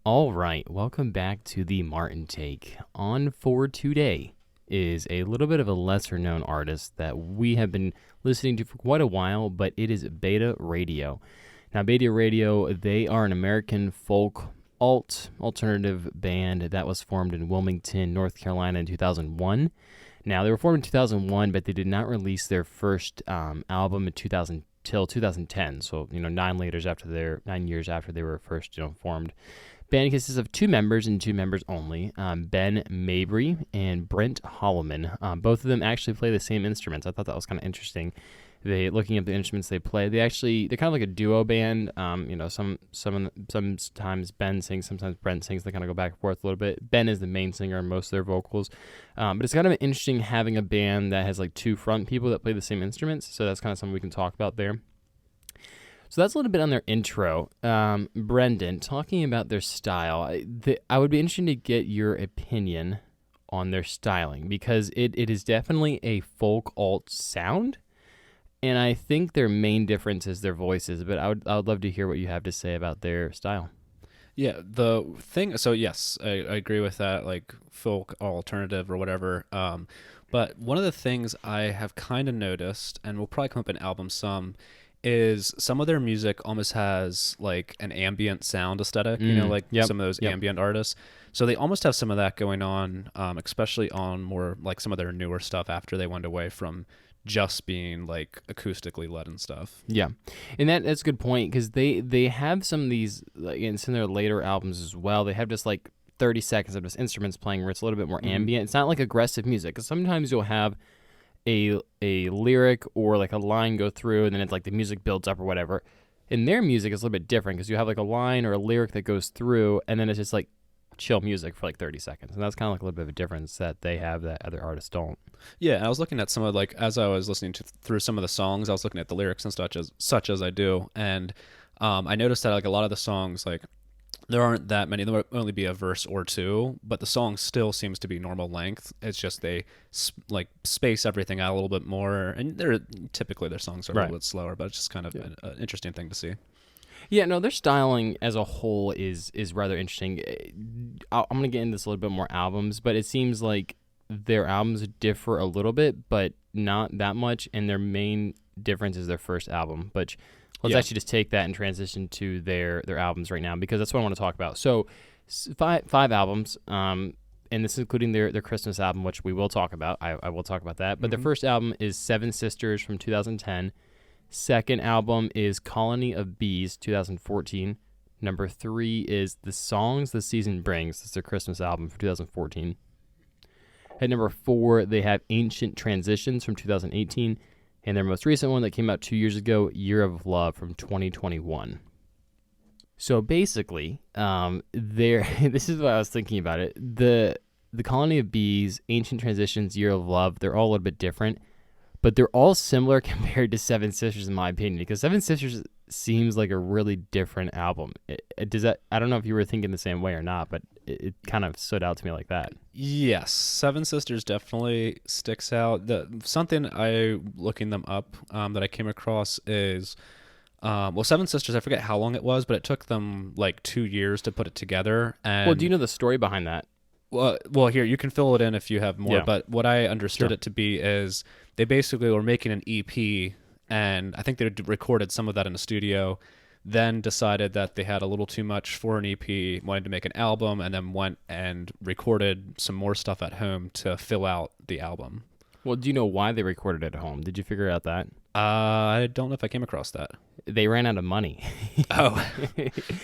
All right, welcome back to the Martin Take. On for today is a little bit of a lesser known artist that we have been listening to for quite a while, but it is Beta Radio. Now, Beta Radio, they are an American folk alternative band that was formed in Wilmington, North Carolina in 2001. Now, they were formed in 2001, but they did not release their first album in 2010. So, 9 years after they were first, formed. Band consists of two members and two members only, Ben Mabry and Brent Holloman. Both of them actually play the same instruments. I thought that was kind of interesting. Looking at the instruments they play, they're kind of like a duo band. Sometimes Ben sings, sometimes Brent sings. They kind of go back and forth a little bit. Ben is the main singer on most of their vocals, but it's kind of interesting having a band that has like two front people that play the same instruments. So that's kind of something we can talk about there. So that's a little bit on their intro. Brendon, talking about their style, I would be interested to get your opinion on their styling because it is definitely a folk alt sound, and I think their main difference is their voices. But I would love to hear what you have to say about their style. Yeah, the thing. So yes, I agree with that. Like folk alternative or whatever. But one of the things I have kind of noticed, and will probably come up in album is some of their music almost has like an ambient sound aesthetic, some of those ambient artists. So they almost have some of that going on, especially on more like some of their newer stuff after they went away from just being like acoustically led and stuff. Yeah, and that's a good point because they have some of these, like in some of their later albums as well. They have just like 30 seconds of just instruments playing where it's a little bit more ambient. It's not like aggressive music because sometimes you'll have a lyric or like a line go through and then it's like the music builds up or whatever. In their music, it's a little bit different because you have like a line or a lyric that goes through and then it's just like chill music for like 30 seconds. And that's kind of like a little bit of a difference that they have that other artists don't. Yeah, I was looking at some of like, as I was listening through some of the songs, I was looking at the lyrics and such as I do. And I noticed that like a lot of the songs, like there aren't that many. There might only be a verse or two, but the song still seems to be normal length. It's just they like space everything out a little bit more, and typically their songs are a little bit slower, but it's just kind of an interesting thing to see. Yeah, no, their styling as a whole is rather interesting. I'm going to get into this a little bit more albums, but it seems like their albums differ a little bit, but not that much, and their main difference is their first album, which let's actually just take that and transition to their albums right now because that's what I want to talk about. So five albums, and this is including their Christmas album, which we will talk about. I will talk about that. But their first album is Seven Sisters from 2010. Second album is Colony of Bees, 2014. Number 3 is The Songs the Season Brings. That's their Christmas album from 2014. At number 4, they have Ancient Transitions from 2018. And their most recent one that came out 2 years ago, Year of Love from 2021. So basically, this is what I was thinking about it. The Colony of Bees, Ancient Transitions, Year of Love, they're all a little bit different, but they're all similar compared to Seven Sisters in my opinion, because Seven Sisters seems like a really different album. I don't know if you were thinking the same way or not, but it kind of stood out to me like that. Yes, Seven Sisters definitely sticks out. Something looking them up that I came across is, Seven Sisters, I forget how long it was, but it took them like 2 years to put it together. And well, do you know the story behind that? Well, here, you can fill it in if you have more, but what I understood it to be is they basically were making an EP, and I think they recorded some of that in a studio, then decided that they had a little too much for an EP, wanted to make an album, and then went and recorded some more stuff at home to fill out the album. Well, do you know why they recorded it at home? Did you figure out that? I don't know if I came across that. They ran out of money. Oh,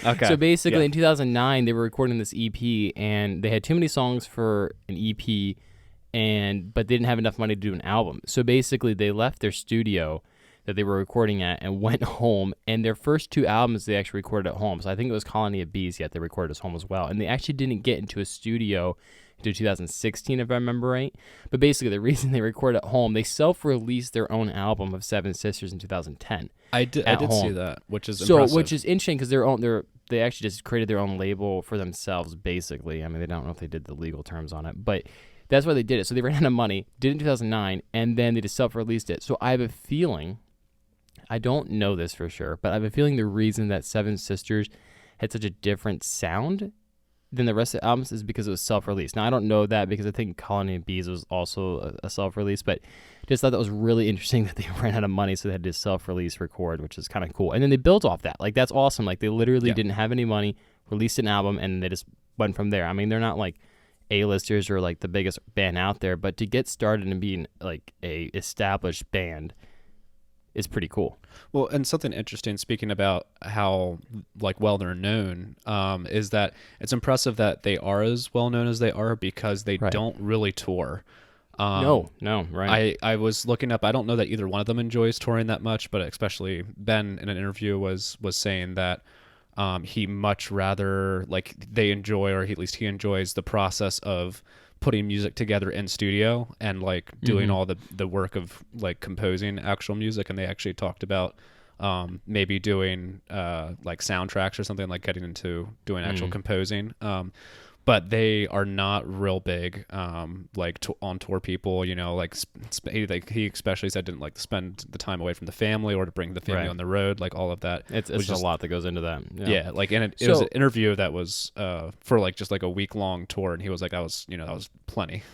okay. So basically, in 2009, they were recording this EP, and they had too many songs for an EP, but they didn't have enough money to do an album. So basically, they left their studio that they were recording at and went home, and their first 2 albums they actually recorded at home. So I think it was Colony of Bees, they recorded at home as well. And they actually didn't get into a studio until 2016, if I remember right. But basically, the reason they recorded at home, they self-released their own album of Seven Sisters in 2010. I did see that, which is impressive. Which is interesting because they actually just created their own label for themselves, basically. I mean, they don't know if they did the legal terms on it, but that's why they did it. So they ran out of money, did it in 2009, and then they just self-released it. So I have a feeling, I don't know this for sure, but I have a feeling the reason that Seven Sisters had such a different sound than the rest of the albums is because it was self-released. Now, I don't know that because I think Colony of Bees was also a self-release, but just thought that was really interesting that they ran out of money, so they had to self-release record, which is kind of cool. And then they built off that. Like, that's awesome. Like, they literally didn't have any money, released an album, and they just went from there. I mean, they're not like A-listers or like the biggest band out there, but to get started and being like a established band is pretty cool. Well, and something interesting, speaking about how like well they're known, is that it's impressive that they are as well known as they are because they don't really tour. No, right. I was looking up. I don't know that either one of them enjoys touring that much, but especially Ben in an interview was saying that he much rather like they enjoy, or at least he enjoys the process of putting music together in studio and like doing all the work of like composing actual music. And they actually talked about maybe doing like soundtracks or something, like getting into doing actual composing. But they are not real big like on tour people, you know, like he especially said didn't like to spend the time away from the family or to bring the family on the road, like all of that. It's just a lot that goes into that. Yeah, like, and it was an interview that was for like just like a week long tour, and he was like, that was plenty.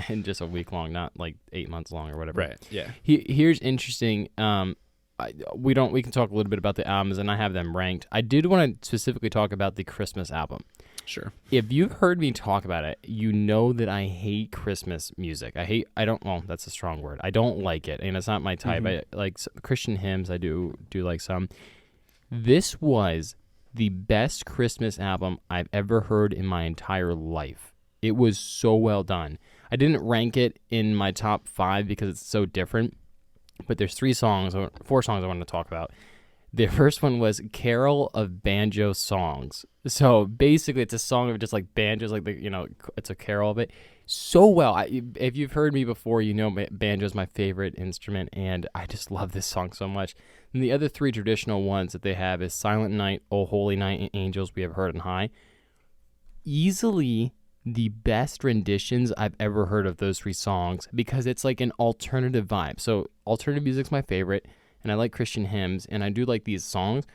And just a week long, not like 8 months long or whatever. Right. Yeah. Here's interesting. We can talk a little bit about the albums, and I have them ranked. I did want to specifically talk about the Christmas album. Sure. If you've heard me talk about it, you know that I hate Christmas music. Well, that's a strong word. I don't like it, and it's not my type. I like Christian hymns. I do like some. This was the best Christmas album I've ever heard in my entire life. It was so well done. I didn't rank it in my top 5 because it's so different, but there's 4 songs I wanted to talk about. The first one was Carol of Banjo Songs. So basically, it's a song of just like banjos, like it's a carol of it. So well. If you've heard me before, you know banjo is my favorite instrument, and I just love this song so much. And the other 3 traditional ones that they have is Silent Night, O Holy Night, and Angels We Have Heard on High. Easily the best renditions I've ever heard of those 3 songs because it's like an alternative vibe. So alternative music's my favorite. And I like Christian hymns, and I do like these songs,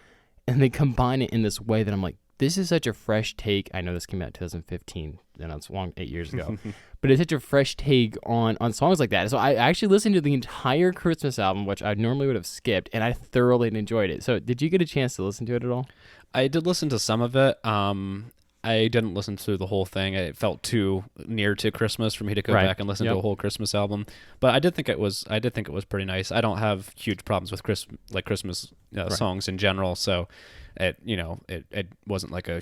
and they combine it in this way that I'm like, this is such a fresh take. I know this came out in 2015, and it's long 8 years ago, but it's such a fresh take on songs like that. So I actually listened to the entire Christmas album, which I normally would have skipped, and I thoroughly enjoyed it. So did you get a chance to listen to it at all? I did listen to some of it. I didn't listen to the whole thing. It felt too near to Christmas for me to go back and listen to a whole Christmas album. But I did think it was pretty nice. I don't have huge problems with Christmas songs in general, so it wasn't like a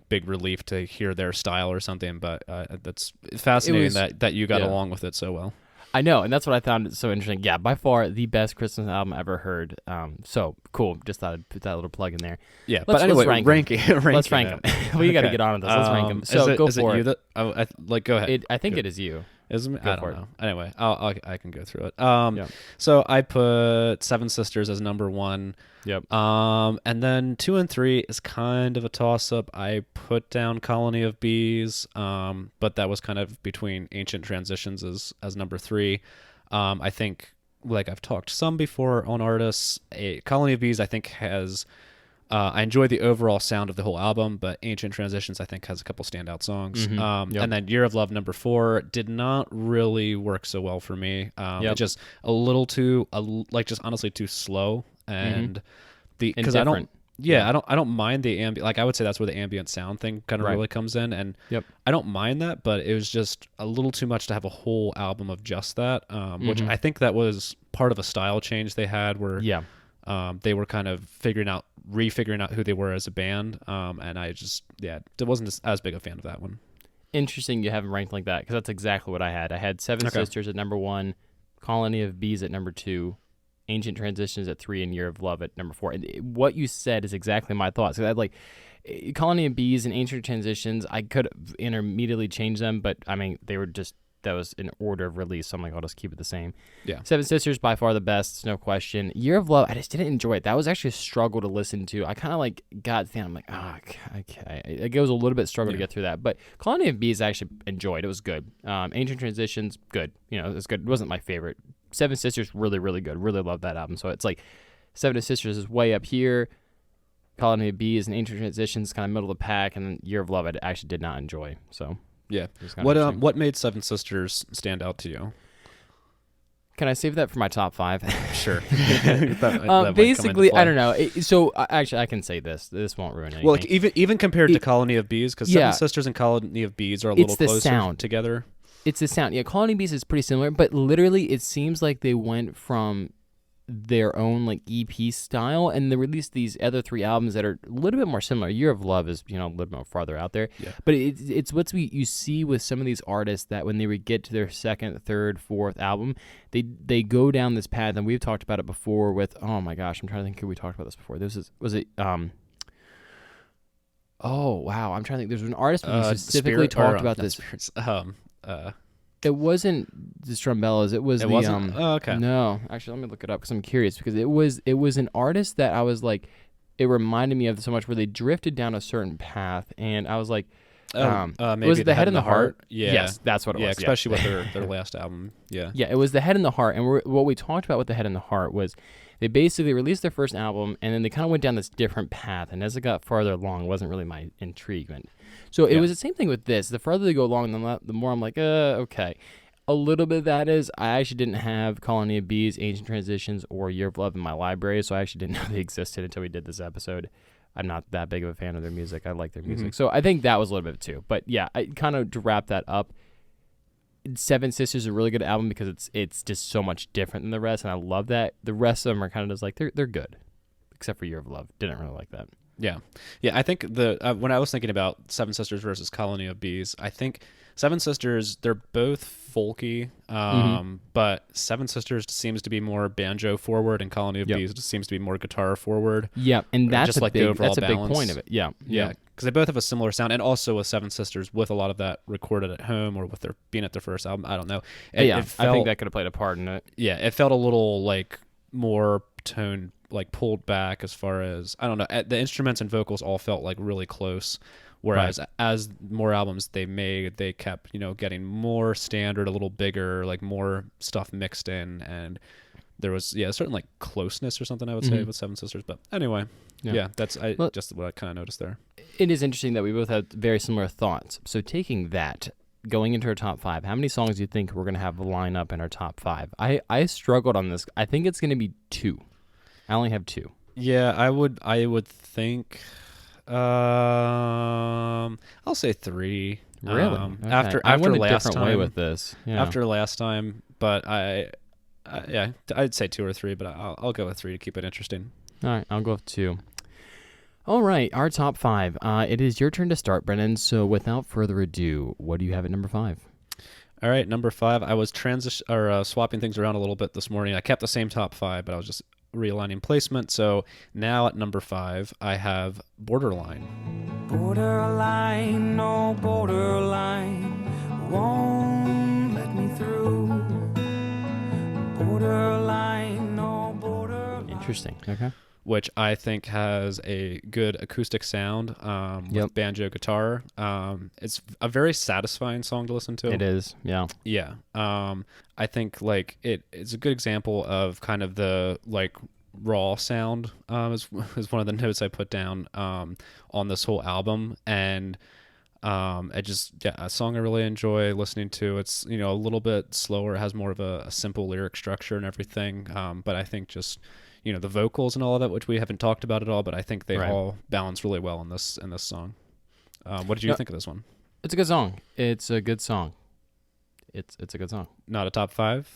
big relief to hear their style or something. But that's fascinating that you got along with it so well. I know, and that's what I found so interesting. Yeah, by far the best Christmas album I ever heard. So cool. Just thought I'd put that little plug in there. Yeah, but anyway, let's rank Let's rank them. We got to get on with this. Let's rank them. So go for it. Go ahead. I think it is you. I don't know. Anyway, I can go through it. So I put Seven Sisters as number 1. Yep. And then 2 and 3 is kind of a toss-up. I put down Colony of Bees, but that was kind of between Ancient Transitions as number 3. I think, like I've talked some before on artists, Colony of Bees I think has... I enjoy the overall sound of the whole album, but Ancient Transitions I think has a couple standout songs. And then Year of Love number 4 did not really work so well for me. It's just a little too, just honestly too slow, and because I don't mind the ambient. Like I would say that's where the ambient sound thing kind of really comes in, and I don't mind that, but it was just a little too much to have a whole album of just that. Which I think that was part of a style change they had, where they were kind of refiguring out who they were as a band, and I just wasn't as big a fan of that one. Interesting you have them ranked like that, because that's exactly what I had. I had Seven Sisters at number 1, Colony of Bees at number 2, Ancient Transitions at 3, and Year of Love at number 4. And what you said is exactly my thoughts. So I had like Colony of Bees and Ancient Transitions. I could intermediately change them, but I mean that was an order of release, so I'm like, I'll just keep it the same. Yeah. Seven Sisters, by far the best, no question. Year of Love, I just didn't enjoy it. That was actually a struggle to listen to. I kind of like got thin. I'm like, okay. It was a little bit struggle to get through that. But Colony of Bees I actually enjoyed. It was good. Ancient Transitions, good. It was good. It wasn't my favorite. Seven Sisters, really, really good. Really love that album. So it's like Seven Sisters is way up here. Colony of Bees and Ancient Transitions kind of middle of the pack, and then Year of Love I actually did not enjoy. So Yeah. it was kind of interesting. What made Seven Sisters stand out to you? Can I save that for my top 5? Sure. That might come into Basically, play. I don't know. Actually, I can say this. This won't ruin anything. Well, like even compared to Colony of Bees, because Yeah. Seven Sisters and Colony of Bees are a little the closer sound. together. It's the sound. Yeah, Colony Beast is pretty similar, but literally it seems like they went from their own like EP style, and they released these other 3 albums that are a little bit more similar. Year of Love is, a little bit more farther out there. Yeah. But it's what you see with some of these artists that when they would get to their second, third, fourth album, they go down this path, and we've talked about it before with, oh my gosh, I'm trying to think who we talked about this before. Oh wow, I'm trying to think. There's an artist we specifically talked about this. It wasn't the Strumbellas. It was wasn't? Oh, okay. No, actually, let me look it up because I'm curious, because it was an artist that I was like, it reminded me of so much, where they drifted down a certain path, and I was like, maybe was it The Head and the Heart? Yeah. Yes, that's what it was. Yeah, especially with their last album. Yeah. Yeah, it was The Head and the Heart, and what we talked about with The Head and the Heart was they basically released their first album, and then they kind of went down this different path, and as it got farther along, it wasn't really my intriguement. So it was the same thing with this. The further they go along, the more I'm like, okay. A little bit of that is, I actually didn't have Colony of Bees, Ancient Transitions, or Year of Love in my library, so I actually didn't know they existed until we did this episode. I'm not that big of a fan of their music. I like their music. So I think that was a little bit too. But yeah, I kind of to wrap that up, Seven Sisters is a really good album because it's just so much different than the rest, and I love that. The rest of them are kind of just like, they're good, except for Year of Love. Didn't really like that. Yeah. I think when I was thinking about Seven Sisters versus Colony of Bees, I think Seven Sisters, they're both folky, but Seven Sisters seems to be more banjo forward, and Colony of Bees seems to be more guitar forward. Yeah, and that's just like the overall that's a big balance. point of it. Yeah. Because they both have a similar sound, and also with Seven Sisters, with a lot of that recorded at home or with their being at their first album. I don't know. I think that could have played a part in it. Yeah, it felt a little like more tone, like pulled back as far as, I don't know. The instruments and vocals all felt like really close. Whereas as more albums they made, they kept, getting more standard, a little bigger, like more stuff mixed in, and there was a certain like closeness or something, I would say, with Seven Sisters. But anyway, that's just what I kind of noticed there. It is interesting that we both had very similar thoughts. So taking that, going into our top 5, how many songs do you think we're going to have line up in our top 5? I struggled on this. I think it's going to be 2. I only have 2. Yeah, I would think. I'll say 3. Really? Okay. After I went a last different time way with this. Yeah. After last time, but I'd say 2 or 3, but I'll go with 3 to keep it interesting. All right, I'll go with 2. All right, our top 5. It is your turn to start, Brennan. So without further ado, what do you have at number 5? All right, number 5. I was swapping things around a little bit this morning. I kept the same top 5, but I was just realigning placement. So now at number 5, I have Borderline. Borderline, no borderline, won't let me through. Borderline, no borderline. Interesting. Okay. Which I think has a good acoustic sound with banjo guitar. It's a very satisfying song to listen to. It is, yeah. Yeah. I think like it's a good example of kind of the like raw sound is one of the notes I put down on this whole album. And a song I really enjoy listening to. It's, a little bit slower, it has more of a simple lyric structure and everything. But I think just the vocals and all of that, which we haven't talked about at all, but I think they all balance really well in this song. What did you think of this one? It's a good song. It's a good song. It's a good song. Not a top 5?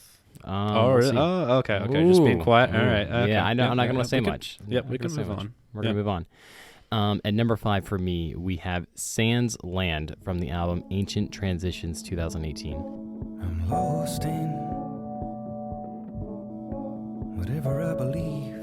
Really? Oh, okay. Just being quiet. All right. Okay. Yeah, I know. I'm not going to say much. We can move on. We're going to move on. At number 5 for me, we have Sans Land from the album Ancient Transitions 2018. I'm lost in whatever I believe,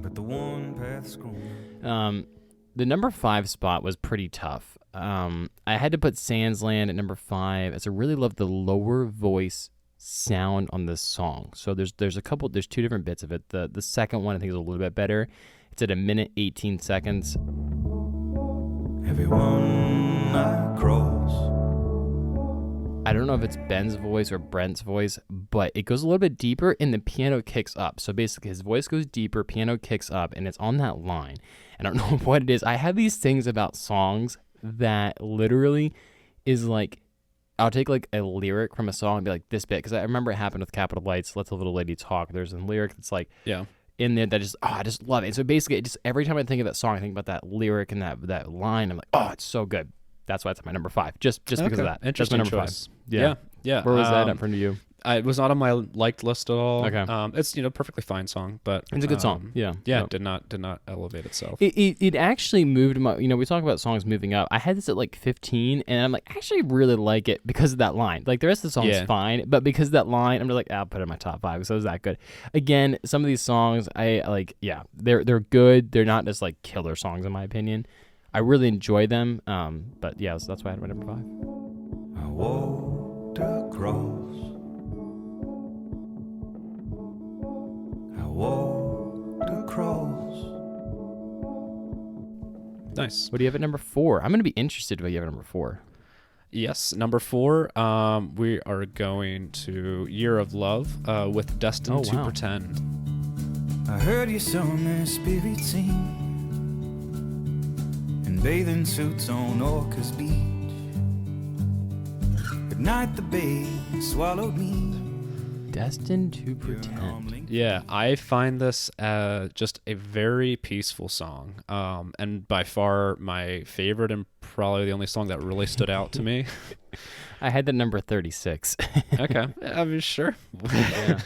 but the one path's growing. The number 5 spot was pretty tough. I had to put Sans Land at number 5 as I really love the lower voice sound on this song. So there's 2 different bits of it. The second one I think is a little bit better. It's at 1:18. Everyone I cross I don't know if it's Ben's voice or Brent's voice, but it goes a little bit deeper and the piano kicks up. So basically his voice goes deeper, piano kicks up, and it's on that line. And I don't know what it is. I have these things about songs that literally is like, I'll take like a lyric from a song and be like, this bit, because I remember it happened with Capital Lights, Let the Little Lady Talk. There's a lyric that's like, Yeah. in there that just, I just love it. So basically, it just every time I think of that song, I think about that lyric and that line. I'm like, oh, it's so good. That's why it's my number 5. Just because of that. Interesting That's my number choice. 5. Yeah. Yeah. Where was that in front of you? It was not on my liked list at all. Okay. It's perfectly fine song, but It's a good song. Yeah. Yeah, Yep. did not elevate itself. It actually moved my, we talk about songs moving up. I had this at like 15, and I'm like, I actually really like it because of that line. Like the rest of the song is fine, but because of that line, I'm just like, I'll put it in my top 5 because it was that good. Again, some of these songs, I like, they're good. They're not just like killer songs in my opinion. I really enjoy them, but yeah, so that's why I had my number 5. I walked across. I walked across. Nice. What do you have at number 4? I'm going to be interested what you have at number 4. Yes, number 4, we are going to Year of Love with Destined to Pretend. I heard your summer spirit sing in bathing suits on Orca's beach. At night the bay swallowed me. Destined to Pretend. Yeah, I find this just a very peaceful song, and by far my favorite and probably the only song that really stood out to me. I had the number 36. Okay, I mean, sure. Yeah.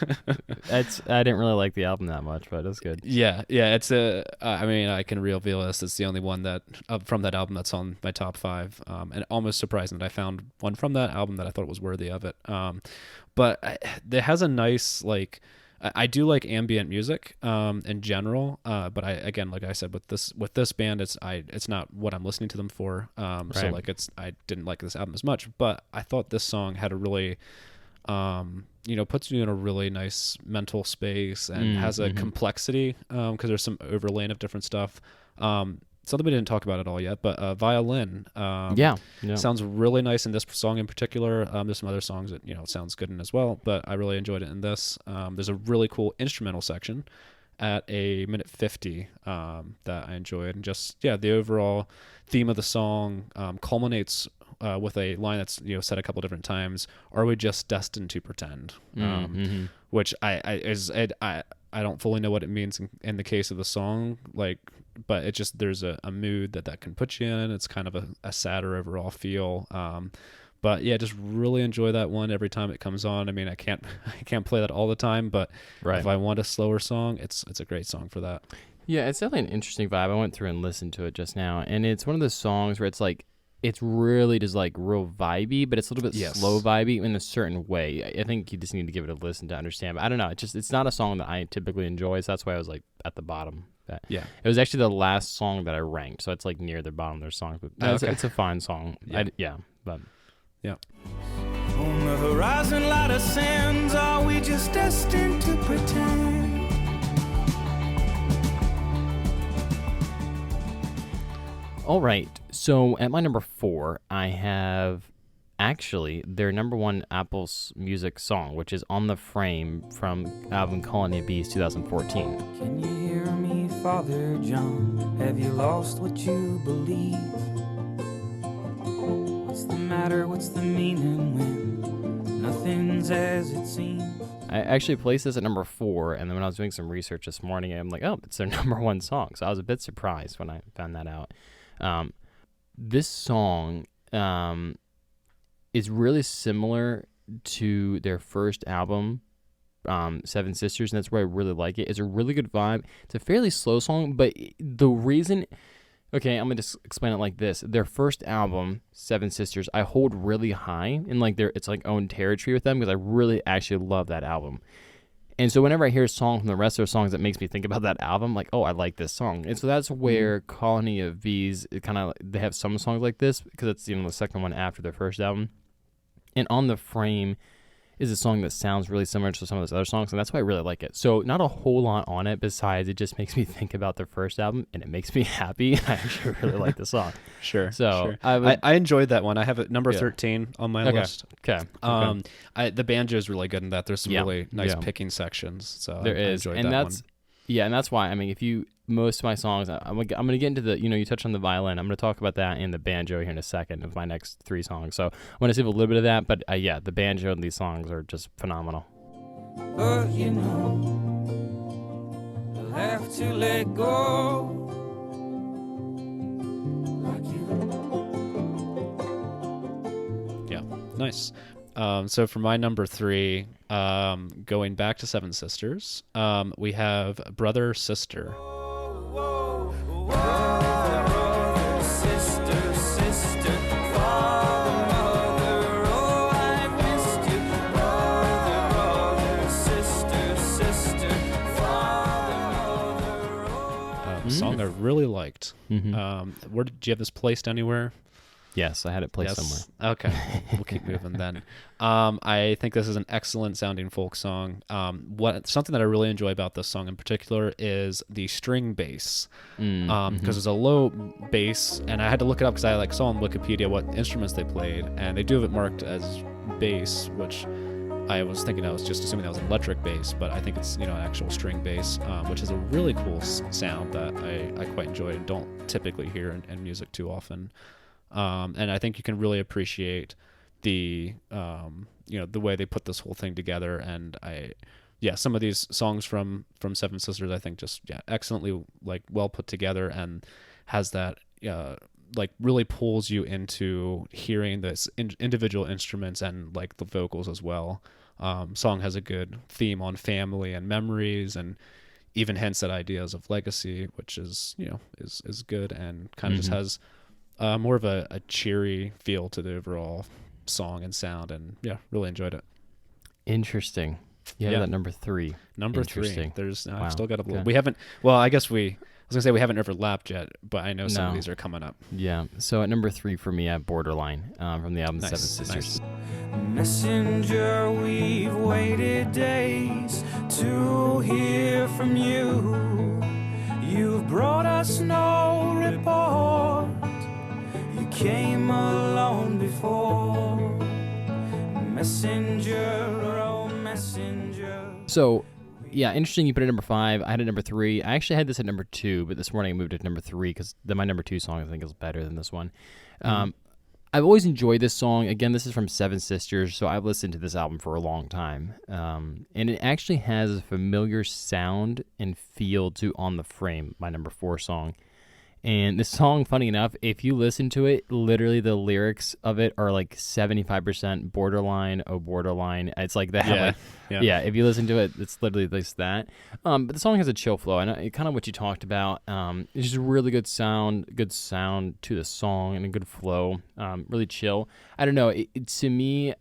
I didn't really like the album that much, but it's good. Yeah, it's I mean, I can reveal this. It's the only one that from that album that's on my top 5, and almost surprising that I found one from that album that I thought was worthy of it. But it has a nice I do like ambient music in general, but again, like I said, with this band, it's not what I'm listening to them for. So I didn't like this album as much, but I thought this song had a really puts you in a really nice mental space and has a complexity because there's some overlaying of different stuff. Something we didn't talk about at all yet, but violin. Sounds really nice in this song in particular. There's some other songs that sounds good in as well, but I really enjoyed it in this. There's a really cool instrumental section at a minute 50 that I enjoyed, and just the overall theme of the song culminates with a line that's said a couple different times. Are we just destined to pretend? Which I don't fully know what it means in the case of the song, but it just, there's a mood that can put you in. It's kind of a sadder overall feel. But yeah, just really enjoy that one every time it comes on. I mean, I can't play that all the time, but if I want a slower song, it's a great song for that. Yeah, it's definitely an interesting vibe. I went through and listened to it just now, and it's one of those songs where it's like, it's really just like real vibey, but it's a little bit slow vibey in a certain way. I think you just need to give it a listen to understand. But I don't know. It's not a song that I typically enjoy, so that's why I was like at the bottom. It was actually the last song that I ranked, so it's like near the bottom of their songs. But it's a fine song. On the horizon, light of sands. Are we just destined to pretend? All right, so at my number 4, I have actually their number 1 Apple Music song, which is On the Frame from album Colony of Bees 2014. Can you hear me, Father John? Have you lost what you believe? What's the matter? What's the meaning when nothing's as it seems? I actually placed this at number 4, and then when I was doing some research this morning, I'm like, oh, it's their number 1 song. So I was a bit surprised when I found that out. This song is really similar to their first album, Seven Sisters, and that's where I really like it. It's a really good vibe. It's a fairly slow song, but the reason... Okay, I'm going to just explain it like this. Their first album, Seven Sisters, I hold really high in it's like own territory with them because I really actually love that album. And so whenever I hear a song from the rest of their songs that makes me think about that album, like, oh, I like this song. And so that's where Colony of Bees, they have some songs like this because it's the second one after their first album. And On the Frame is a song that sounds really similar to some of those other songs, and that's why I really like it. So not a whole lot on it besides it just makes me think about their first album, and it makes me happy. I actually really like the song. Sure. So sure. I enjoyed that one. I have it number 13 on my list. Okay. The banjo is really good in that. There's some really nice picking sections. So there I is, enjoyed and that that's one. yeah, and that's why. I mean, most of my songs, I'm gonna get into the, you touched on the violin. I'm gonna talk about that and the banjo here in a second of my next 3 songs. So I'm gonna save a little bit of that, but the banjo and these songs are just phenomenal. But you'll have to let go. Like you. Yeah, nice. So for my number 3, going back to Seven Sisters, we have Brother Sister. Song I really liked. Where did you have this placed anywhere? Yes, I had it placed somewhere. Okay, we'll keep moving then. I think this is an excellent sounding folk song. Something that I really enjoy about this song in particular is the string bass, because it's a low bass, and I had to look it up because I saw on Wikipedia what instruments they played, and they do have it marked as bass, which I was thinking I was just assuming that was an electric bass, but I think it's an actual string bass, which is a really cool sound that I quite enjoy and don't typically hear in music too often. And I think you can really appreciate the the way they put this whole thing together. And some of these songs from Seven Sisters, I think just excellently well put together, and has that really pulls you into hearing this individual instruments and the vocals as well. Song has a good theme on family and memories, and even hints at ideas of legacy, which is is good, and kind of just has more of a cheery feel to the overall song and sound, and really enjoyed it. Interesting. You have that number 3. Number 3. There's Wow. I've still got a little. We haven't. Well, I guess I was gonna say we haven't overlapped yet, but I know some of these are coming up. Yeah. So at number 3 for me, I have Borderline from the album Seven Sisters. Nice. Messenger, we've waited days to hear from you. You've brought us no report. You came along before. Messenger, oh messenger. So, interesting you put it at number 5. I had it at number 3. I actually had this at number 2, but this morning I moved it to number 3 because my number 2 song I think is better than this one. I've always enjoyed this song. Again, this is from Seven Sisters, so I've listened to this album for a long time. And it actually has a familiar sound and feel to On the Frame, my number 4 song. And this song, funny enough, if you listen to it, literally the lyrics of it are 75% borderline, oh borderline. It's like that. Yeah. If you listen to it, it's literally just that. But the song has a chill flow, and kind of what you talked about. It's just a really good sound to the song, and a good flow. Really chill. I don't know. To me,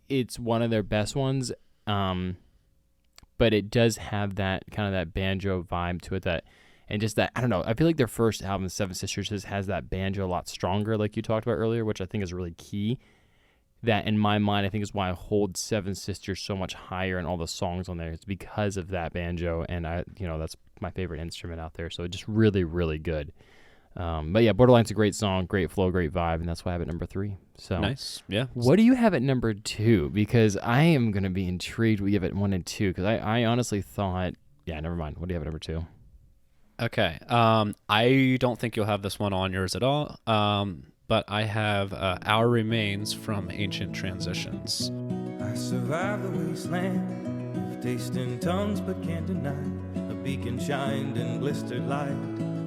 it's one of their best ones. But it does have that kind of that banjo vibe to it and just that, I don't know, I feel like their first album, Seven Sisters, has that banjo a lot stronger, like you talked about earlier, which I think is really key. That, in my mind, I think is why I hold Seven Sisters so much higher in all the songs on there. It's because of that banjo, and that's my favorite instrument out there. So just really, really good. But yeah, Borderline's a great song, great flow, great vibe, and that's why I have it number 3. So nice. Yeah. What do you have at number 2? Because I am going to be intrigued what you have at 1 and 2, because I honestly thought, never mind. What do you have at number 2? Okay. I don't think you'll have this one on yours at all. But I have Our Remains from Ancient Transitions. I survived the wasteland of tasting tongues but can't deny. A beacon shined in blistered light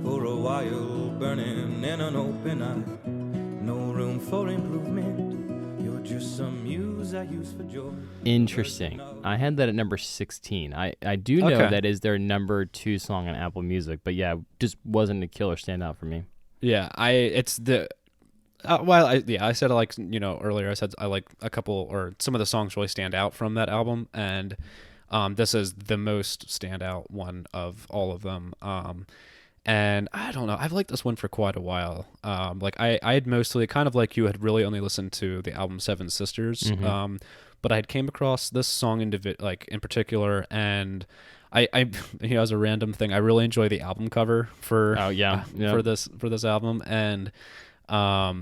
for a while, burning in an open eye. No room for improvement. You're just some muse I use for joy. Interesting. I had that at number 16. I do know that is their number 2 song on Apple Music, but just wasn't a killer standout for me. Yeah, I said earlier, I said I like a couple or some of the songs really stand out from that album, and this is the most standout one of all of them. And I don't know, I've liked this one for quite a while. Like I had mostly, kind of like you, had really only listened to the album Seven Sisters. But I had came across this song in particular, and I as a random thing, I really enjoy the album cover for for this album, and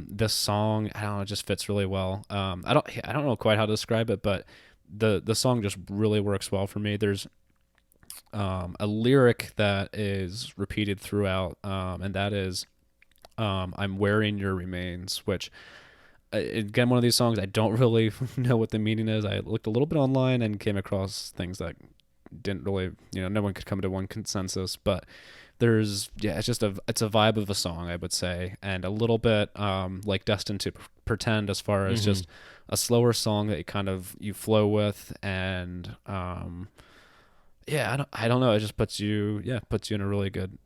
this song, I don't know, it just fits really well. I don't know quite how to describe it, but the song just really works well for me. There's a lyric that is repeated throughout, and that is, I'm wearing your remains, which, again, one of these songs I don't really know what the meaning is. I looked a little bit online and came across things that didn't really, no one could come to one consensus, but it's a vibe of a song, I would say, and a little bit like Destined to Pretend, as far as just a slower song that you flow with, and I don't know, it just puts you in a really good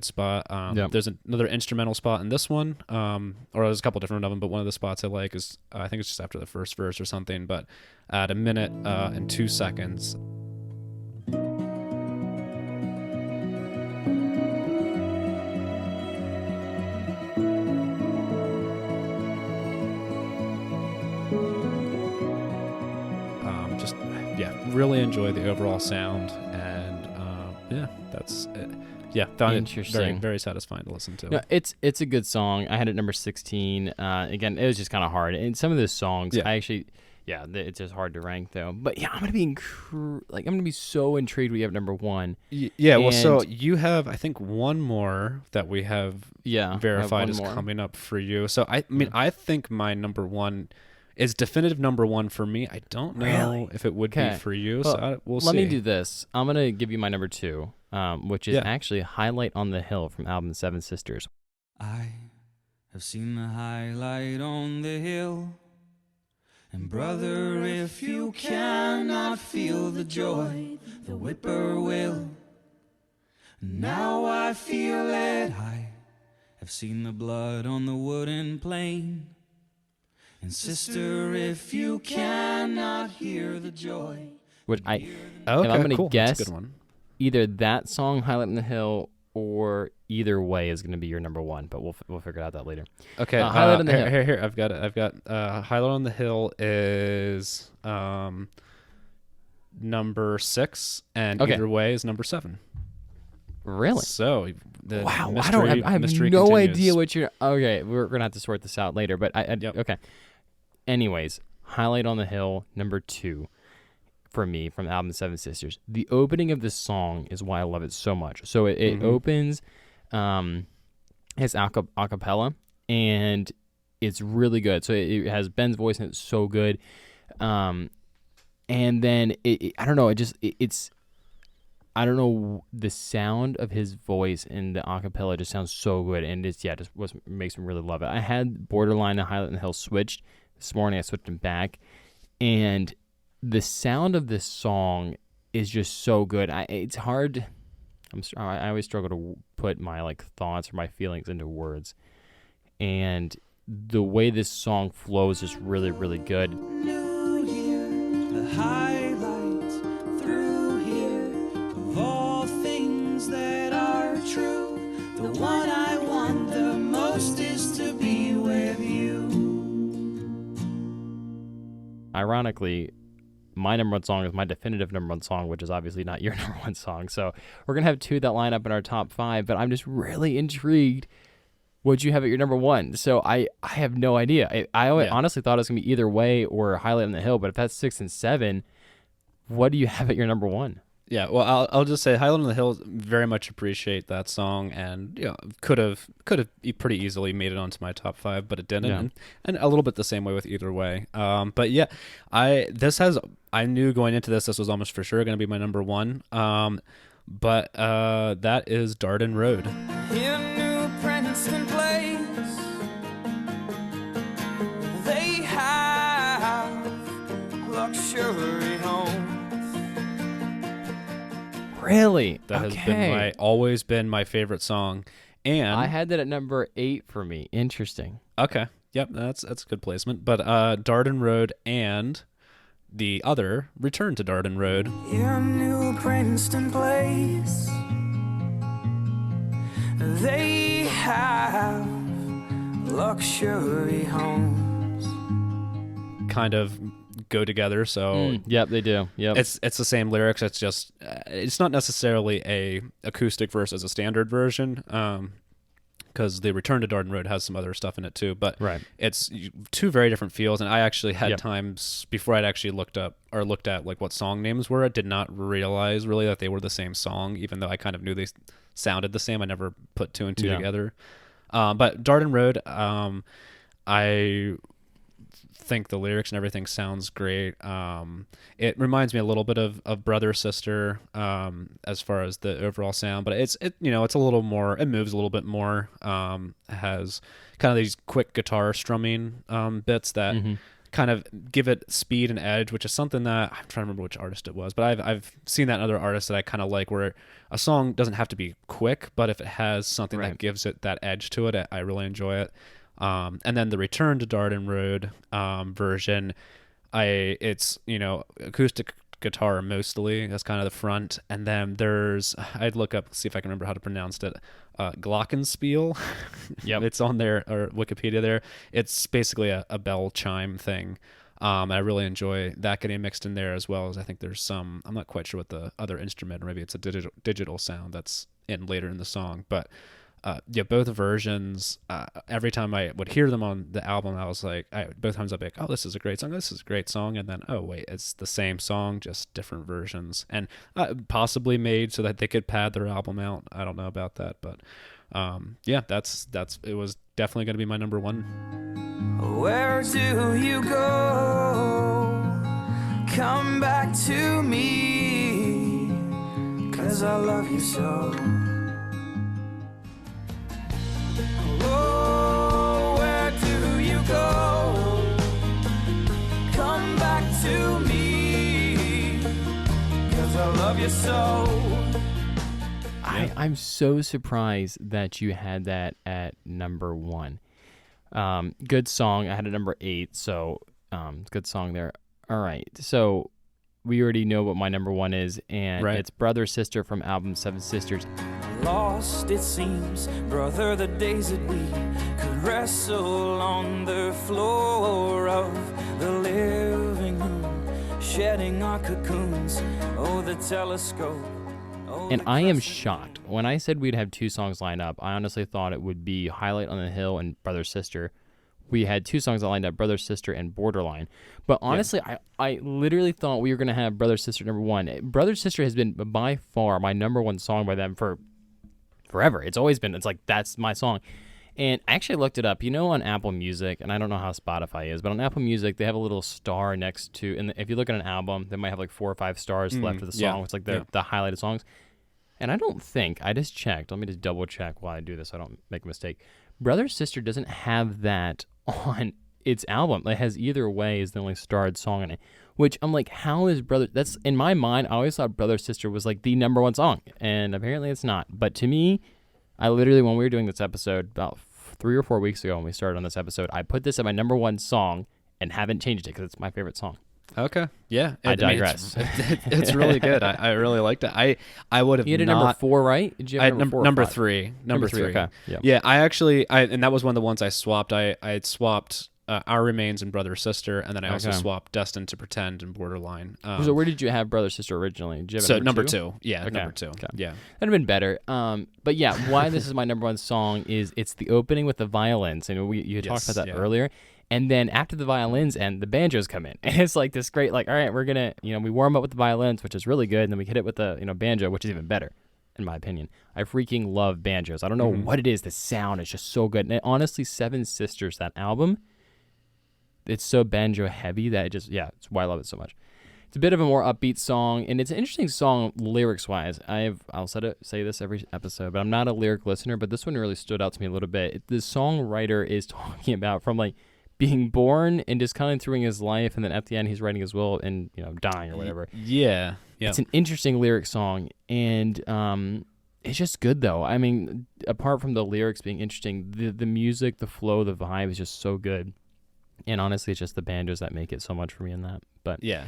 spot. There's another instrumental spot in this one, or there's a couple different of them, but one of the spots I like is, I think it's just after the first verse or something, but at 1 minute and 2 seconds. Really enjoy the overall sound, and that's it. Found it very, very satisfying to listen to. No, it's a good song. I had it number 16. Again, it was just kind of hard, and some of the songs, it's just hard to rank though. But I'm gonna be so intrigued. We have number 1. Well, so you have, I think, one more that we have verified is coming up for you. So I think my number 1 is definitive number 1 for me. I don't know if it would be for you, so we'll see. Let me do this. I'm going to give you my number 2, which is actually Highlight on the Hill from album Seven Sisters. I have seen the highlight on the hill, and brother, if you cannot feel the joy, the whippoorwill, now I feel it. I have seen the blood on the wooden plane, and sister, if you cannot hear the joy. Which if I'm going to guess, either that song, Highlight on the Hill, or either way is going to be your number 1, but we'll figure out that later. Okay, Highlight on the Hill. Here, I've got Highlight on the Hill is number 6, and either way is number 7. Really? So wow, mystery, I have no continues. idea what you're. Okay, we're gonna have to sort this out later. But okay. Anyways, Highlight on the Hill, number 2 for me from the album Seven Sisters. The opening of this song is why I love it so much. So it opens, it's a cappella, and it's really good. So it has Ben's voice, and it's so good. And then I don't know. I don't know, the sound of his voice in the acapella just sounds so good, and makes me really love it. I had Borderline and Highlight on the Hill switched this morning. I switched them back, and the sound of this song is just so good. It's hard. I always struggle to put my thoughts or my feelings into words, and the way this song flows is really, really good. New Year, the highlight through here of all things that are true. The one I want the most is to be with you. Ironically, my number 1 song is my definitive number 1 song, which is obviously not your number 1 song. So we're going to have 2 that line up in our top 5, but I'm just really intrigued what you have at your number 1. So I have no idea. I honestly thought it was going to be either way or Highlight on the Hill, but if that's 6 and 7, what do you have at your number 1? Yeah, well, I'll just say Highlight on the Hill, very much appreciate that song, and could have pretty easily made it onto my top 5, but it didn't, and a little bit the same way with Either Way. But yeah, I knew going into this was almost for sure going to be my number 1. But that is Darden Road. In New Princeton Place, they have luxury homes. Really? That has been always been my favorite song. And I had that at number 8 for me. Interesting. Okay. Yep, that's a good placement. But Darden Road and the other Return to Darden Road. In New Princeton Place, They have luxury homes. Kind of go together. So yep, they do. Yep. It's the same lyrics. It's just it's not necessarily a acoustic verse as a standard version. Because the Return to Darden Road has some other stuff in it too, but it's two very different feels. And I actually had times before I'd actually looked at like what song names were. I did not realize really that they were the same song, even though I kind of knew they sounded the same. I never put two and two together. But Darden Road, I think the lyrics and everything sounds great. It reminds me a little bit of Brother Sister as far as the overall sound, but it's a little more, it moves a little bit more. It has kind of these quick guitar strumming bits that kind of give it speed and edge, which is something that I'm trying to remember which artist it was, but I've seen that in other artists that I kind of like, where a song doesn't have to be quick, but if it has something that gives it that edge to it, I really enjoy it. And then the Return to Darden Road version, it's acoustic guitar mostly. That's kind of the front, and then I'd look up, see if I can remember how to pronounce it. Glockenspiel. Yep, it's on there, or Wikipedia there. It's basically a bell chime thing. I really enjoy that getting mixed in there, as well as I think there's some. I'm not quite sure what the other instrument, or maybe it's a digital sound that's in later in the song, but. Both versions, every time I would hear them on the album, I was like, both times I'd be like, oh, this is a great song, this is a great song, and then, oh, wait, it's the same song, just different versions, and possibly made so that they could pad their album out. I don't know about that, but it was definitely going to be my number one. Where do you go? Come back to me, 'cause I love you so. Oh, where do you go? Come back to me, 'cause I love you so. I'm so surprised that you had that at number one. Good song. I had it number 8, so good song there. All right, so we already know what my number one is, and it's Brother Sister from album Seven Sisters. Lost, it seems, brother, the days that we could wrestle on the floor of the living room, shedding our cocoons. Oh, the telescope. And I am shocked. When I said we'd have 2 songs lined up, I honestly thought it would be Highlight on the Hill and Brother Sister. We had 2 songs that lined up, Brother Sister and Borderline. But honestly, I literally thought we were going to have Brother Sister number 1. Brother Sister has been by far my number 1 song by them for forever. It's always been. It's like, that's my song. And I actually looked it up. On Apple Music, and I don't know how Spotify is, but on Apple Music, they have a little star next to, and if you look at an album, they might have like 4 or 5 stars left of the song. It's like the highlighted songs. And I don't think, I just checked, let me just double check while I do this so I don't make a mistake. Brother Sister doesn't have that on its album. It has Either Way is the only starred song in it, which I'm like, how is Brother, that's in my mind, I always thought Brother Sister was like the number 1 song, and apparently it's not. But to me, I literally, when we were doing this episode about 3 or 4 weeks ago when we started on this episode, I put this at my number 1 song and haven't changed it because it's my favorite song. Okay. Yeah. I digress. It's really good. I really liked it. I would have. You had a number 4, right? Did you have number 3? Number 3. Okay. Yeah. I actually, and that was one of the ones I swapped. I had swapped Our Remains and Brother Sister, and then I also swapped Destined to Pretend and Borderline. So where did you have Brother Sister originally? Did you have number 2? Yeah, okay. Number 2. Okay. Yeah, that'd have been better. But yeah, why this is my number 1 song is it's the opening with the violins, and you talked about that earlier. And then after the violins end, the banjos come in, and it's like this great, like, all right, we're gonna, we warm up with the violins, which is really good, and then we hit it with the banjo, which is even better, in my opinion. I freaking love banjos. I don't know what it is. The sound is just so good. And honestly, Seven Sisters, that album, it's so banjo heavy that it's why I love it so much. It's a bit of a more upbeat song, and it's an interesting song lyrics wise. I'll say this every episode, but I'm not a lyric listener, but this one really stood out to me a little bit. The songwriter is talking about from like being born and just kind of through his life, and then at the end he's writing his will and dying or whatever. Yeah. It's an interesting lyric song, and it's just good though. I mean, apart from the lyrics being interesting, the music, the flow, the vibe is just so good. And honestly, it's just the banjos that make it so much for me in that. But yeah,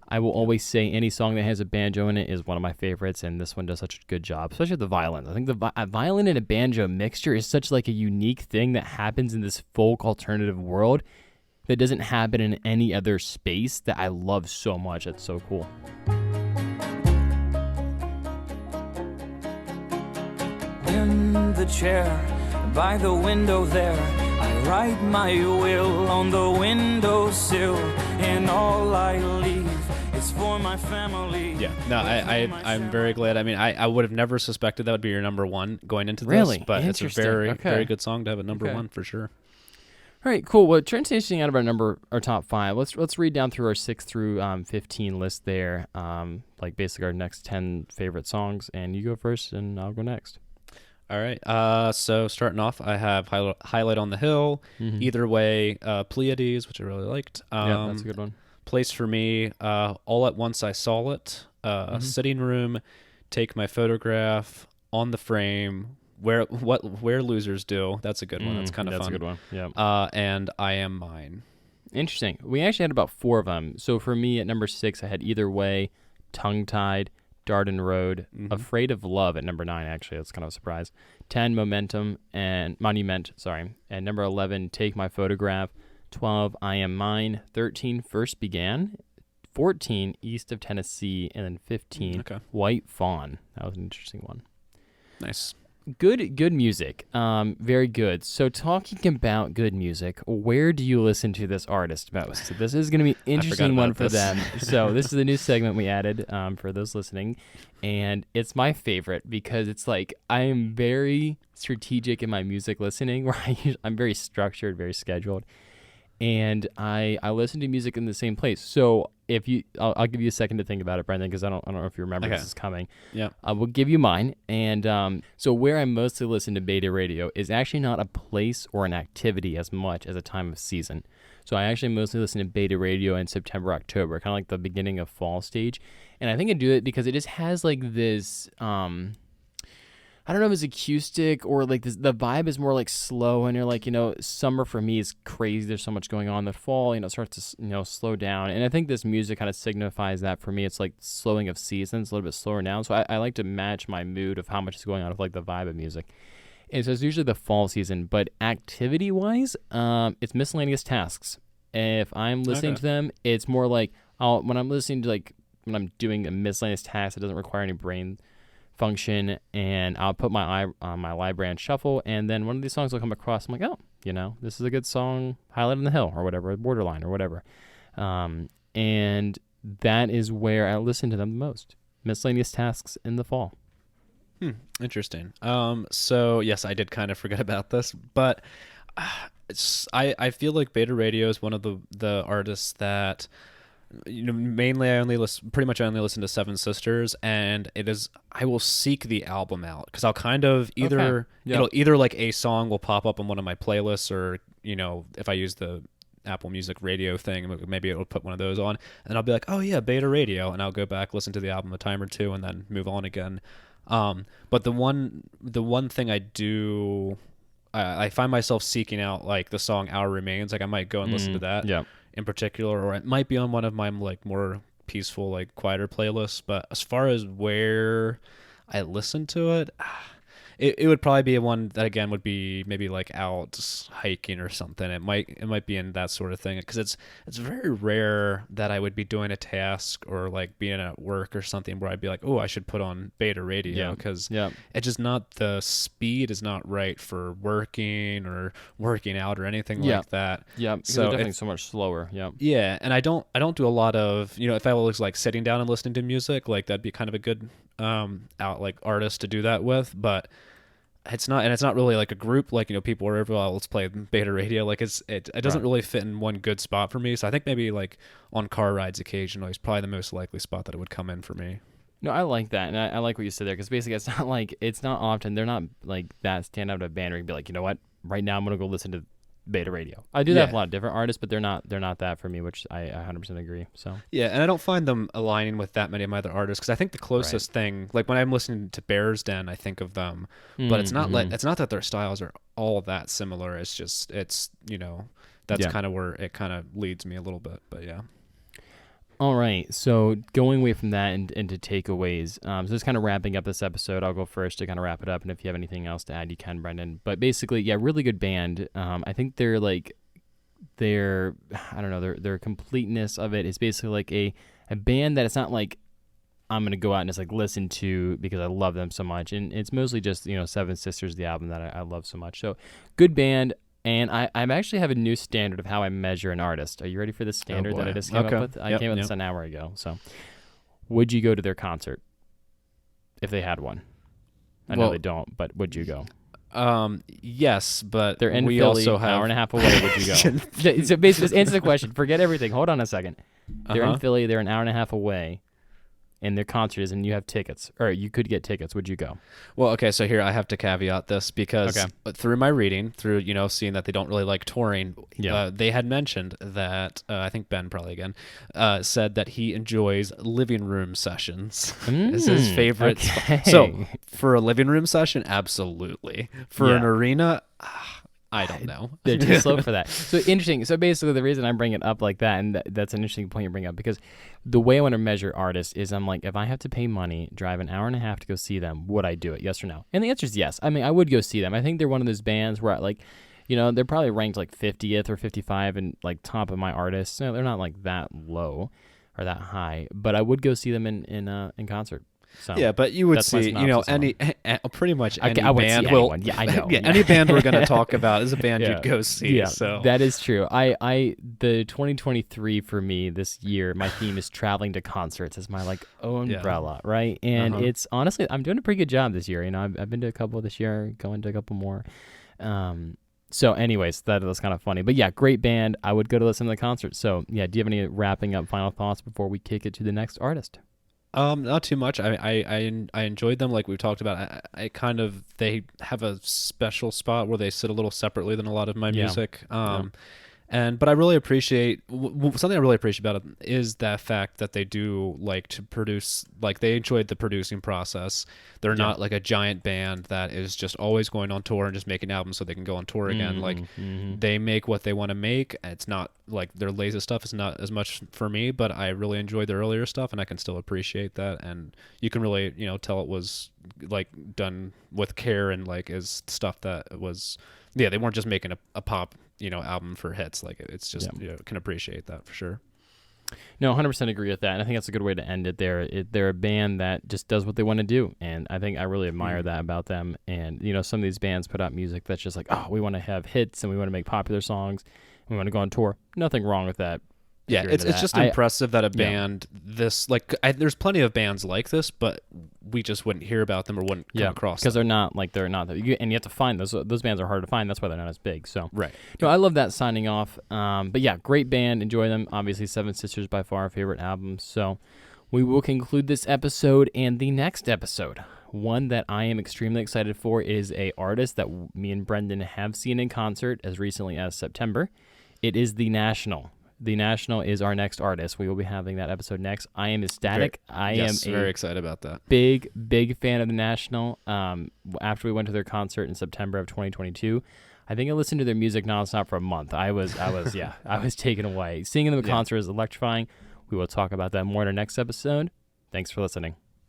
I will always say any song that has a banjo in it is one of my favorites, and this one does such a good job, especially with the violins. I think the a violin and a banjo mixture is such like a unique thing that happens in this folk alternative world that doesn't happen in any other space that I love so much. It's so cool. In the chair by the window there, I write my will on the windowsill, and all I leave is for my family. Yeah, no, I'm very glad. I mean, I would have never suspected that would be your number one going into this, Really? but it's a Interesting. very good song to have at number Okay. one for sure. All right, cool. Well, transitioning out of our top 5, let's read down through our 6 through 15 list there, like basically our next 10 favorite songs, and you go first, and I'll go next. All right. So starting off, I have Highlight on the Hill, Either Way, Pleiades, which I really liked. Yeah, that's a good one. Place for Me, All at Once I Saw It, Sitting Room, Take My Photograph, On the Frame, Where Losers Do. That's a good one. That's kind of fun. That's a good one. Yeah. And I Am Mine. Interesting. We actually had about 4 of them. So for me, at number 6, I had Either Way, Tongue Tied, Darden Road, Afraid of Love at number 9, actually. That's kind of a surprise. 10, Monument, and number 11, Take My Photograph. 12, I Am Mine. 13, First Began. 14, East of Tennessee. And then 15, White Fawn. That was an interesting one. Nice. Good music. Very good. So talking about good music, where do you listen to this artist most? So this is going to be an interesting one for them. So this is a new segment we added for those listening, and it's my favorite because it's like I am very strategic in my music listening, where I'm very structured, very scheduled, and I listen to music in the same place. So if you, I'll give you a second to think about it, Brendon, because I don't know if you remember this is coming. Yeah, I will give you mine. And so where I mostly listen to Beta Radio is actually not a place or an activity as much as a time of season. So I actually mostly listen to Beta Radio in September, October, kind of like the beginning of fall stage. And I think I do it because it just has like this, I don't know if it's acoustic or like this, the vibe is more like slow, and you're like, summer for me is crazy. There's so much going on. The fall, it starts to, slow down. And I think this music kind of signifies that for me. It's like slowing of seasons, a little bit slower now. So I like to match my mood of how much is going on with like the vibe of music. And so it's usually the fall season, but activity-wise, it's miscellaneous tasks. If I'm listening to them, it's more like when I'm listening to when I'm doing a miscellaneous task that doesn't require any brain function, and I'll put my library on shuffle, and then one of these songs will come across. I'm like, oh, this is a good song, Highlight on the Hill or whatever, Borderline or whatever. And that is where I listen to them the most. Miscellaneous tasks in the fall. Interesting. So yes, I did kind of forget about this, but I feel like Beta Radio is one of the artists that, mainly I only listen to Seven Sisters, and I will seek the album out because I'll kind of it'll either like a song will pop up on one of my playlists, or if I use the Apple Music radio thing, maybe it'll put one of those on, and I'll be like, oh yeah, Beta Radio, and I'll go back, listen to the album a time or two, and then move on again. But the one thing I do, I find myself seeking out like the song Our Remains. Like I might go and listen to that in particular, or it might be on one of my like more peaceful, like quieter playlists. But as far as where I listen to it, it would probably be one that again would be maybe like out hiking or something. It might be in that sort of thing, because it's very rare that I would be doing a task or like being at work or something where I'd be like, oh, I should put on Beta Radio, because it's just not, the speed is not right for working or working out or anything like that. Yeah, so it's definitely so much slower. Yeah, and I don't do a lot of, if I was like sitting down and listening to music, like that'd be kind of a good artist to do that with, but it's not really like a group, like people are over, let's play Beta Radio, like it doesn't really fit in one good spot for me. So I think maybe like on car rides occasionally is probably the most likely spot that it would come in for me. No, I like that, and I like what you said there, because basically it's not often, they're not like that stand out of a band where you'd be like, you know what, right now I'm gonna go listen to Beta Radio. I do that with a lot of different artists, but they're not that for me, which I 100% agree. So yeah, and I don't find them aligning with that many of my other artists, because I think the closest thing, like when I'm listening to Bears Den, I think of them, but it's not it's not that their styles are all that similar. It's just that's kind of where it kind of leads me a little bit. But yeah. All right, so going away from that and into takeaways, so just kind of wrapping up this episode. I'll go first to kind of wrap it up, and if you have anything else to add, you can, Brendan. But basically, yeah, really good band. I think they're like, I don't know, their completeness of it is basically like a band that it's not like I'm going to go out and just like listen to because I love them so much. And it's mostly just, Seven Sisters, the album that I love so much. So good band. And I actually have a new standard of how I measure an artist. Are you ready for the standard that I just came up with? I came up with this an hour ago. So would you go to their concert if they had one? I know they don't, but would you go? Yes, but they're in we Philly, also an have... hour and a half away. Would you go? So basically, just answer the question. Forget everything. Hold on a second. They're in Philly. They're an hour and a half away. And their concert is, and you have tickets, or you could get tickets. Would you go? Well, okay, so here I have to caveat this because through my reading, through seeing that they don't really like touring, they had mentioned that I think Ben probably again said that he enjoys living room sessions. Is his favorite. Okay. So for a living room session, absolutely. For an arena. I don't know. They're too slow for that. So interesting. So basically the reason I bring it up like that, and that's an interesting point you bring up, because the way I want to measure artists is I'm like, if I have to pay money, drive an hour and a half to go see them, would I do it? Yes or no? And the answer is yes. I mean, I would go see them. I think they're one of those bands where they're probably ranked like 50th or 55 and like top of my artists. No, they're not like that low or that high, but I would go see them in concert. So yeah, but you would see, pretty much any band will. Yeah, I know. Any band we're going to talk about is a band you'd go see. Yeah, so that is true. The 2023 for me this year, my theme is traveling to concerts as my like umbrella, right? And it's honestly, I'm doing a pretty good job this year. I've been to a couple this year, going to a couple more. So anyways, that was kind of funny. But yeah, great band. I would go to listen to the concert. So yeah, do you have any wrapping up final thoughts before we kick it to the next artist? Not too much. I enjoyed them, like we've talked about. They have a special spot where they sit a little separately than a lot of my music. But I really appreciate something I really appreciate about it is that fact that they do like to produce, like they enjoyed the producing process. They're not like a giant band that is just always going on tour and just making albums so they can go on tour again. Like they make what they want to make. It's not like their latest stuff is not as much for me, but I really enjoyed their earlier stuff and I can still appreciate that. And you can really, tell it was like done with care and like is stuff that was, they weren't just making a pop, album for hits. Like it's just, can appreciate that for sure. No, 100% agree with that. And I think that's a good way to end it there. They're a band that just does what they want to do. And I think I really admire that about them. And, some of these bands put out music that's just like, oh, we want to have hits and we want to make popular songs. And we want to go on tour. Nothing wrong with that. Yeah, it's just impressive that a band this, like, there's plenty of bands like this, but we just wouldn't hear about them or wouldn't come across them. Because they're not, and you have to find those bands are hard to find. That's why they're not as big. So right. No, I love that signing off. But yeah, great band. Enjoy them. Obviously, Seven Sisters by far our favorite album. So we will conclude this episode and the next episode. One that I am extremely excited for is a artist that me and Brendan have seen in concert as recently as September. It is The National. The National is our next artist. We will be having that episode next. I am ecstatic. I am very excited about that. Big fan of The National. After we went to their concert in September of 2022, I think I listened to their music nonstop for a month. I was taken away. Seeing them in the concert is electrifying. We will talk about that more in our next episode. Thanks for listening.